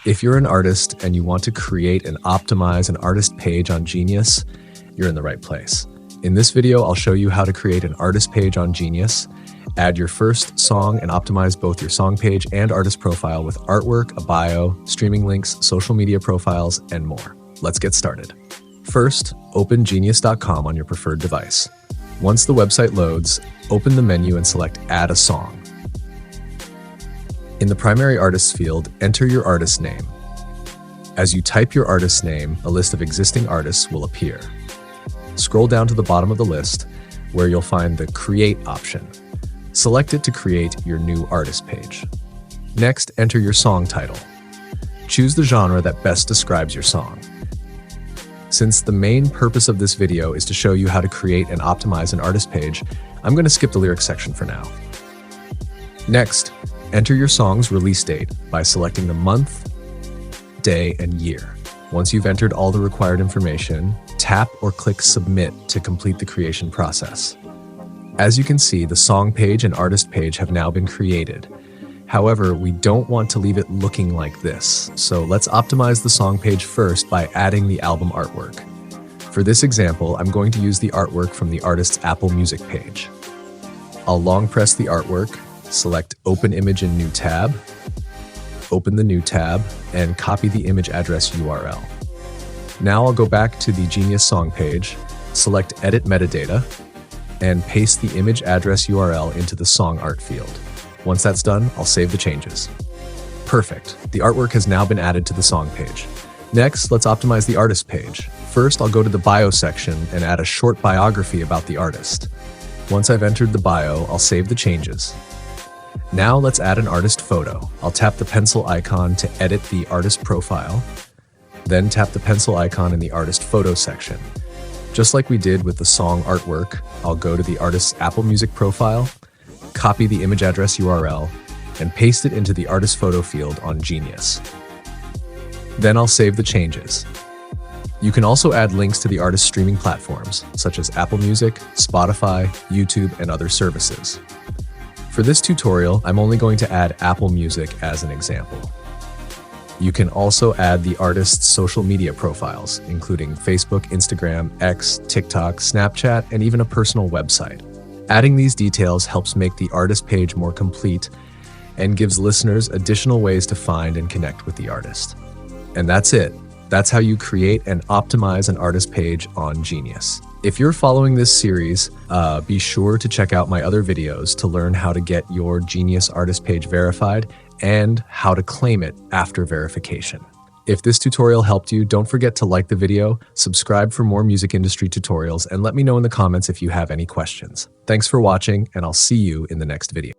If you're an artist and you want to create and optimize an artist page on Genius, you're in the right place. In this video, I'll show you how to create an artist page on Genius, add your first song and optimize both your song page and artist profile with artwork, a bio, streaming links, social media profiles, and more. Let's get started. First, open genius.com on your preferred device. Once the website loads, open the menu and select Add a Song. In the primary artists field, enter your artist name. As you type your artist's name, a list of existing artists will appear. Scroll down to the bottom of the list, where you'll find the Create option. Select it to create your new artist page. Next, enter your song title. Choose the genre that best describes your song. Since the main purpose of this video is to show you how to create and optimize an artist page, I'm going to skip the lyrics section for now. Next, enter your song's release date by selecting the month, day, and year. Once you've entered all the required information, tap or click Submit to complete the creation process. As you can see, the song page and artist page have now been created. However, we don't want to leave it looking like this, so let's optimize the song page first by adding the album artwork. For this example, I'm going to use the artwork from the artist's Apple Music page. I'll long press the artwork, select Open Image in New Tab, open the new tab, and copy the image address URL. Now I'll go back to the Genius song page, select Edit Metadata, and paste the image address URL into the song art field. Once that's done, I'll save the changes. Perfect. The artwork has now been added to the song page. Next, let's optimize the artist page. First, I'll go to the bio section and add a short biography about the artist. Once I've entered the bio, I'll save the changes. Now let's add an artist photo. I'll tap the pencil icon to edit the artist profile, then tap the pencil icon in the artist photo section. Just like we did with the song artwork, I'll go to the artist's Apple Music profile, copy the image address URL, and paste it into the artist photo field on Genius. Then I'll save the changes. You can also add links to the artist's streaming platforms, such as Apple Music, Spotify, YouTube, and other services. For this tutorial, I'm only going to add Apple Music as an example. You can also add the artist's social media profiles, including Facebook, Instagram, X, TikTok, Snapchat, and even a personal website. Adding these details helps make the artist page more complete and gives listeners additional ways to find and connect with the artist. And that's it. That's how you create and optimize an artist page on Genius. If you're following this series, be sure to check out my other videos to learn how to get your Genius artist page verified and how to claim it after verification. If this tutorial helped you, don't forget to like the video, subscribe for more music industry tutorials, and let me know in the comments if you have any questions. Thanks for watching, and I'll see you in the next video.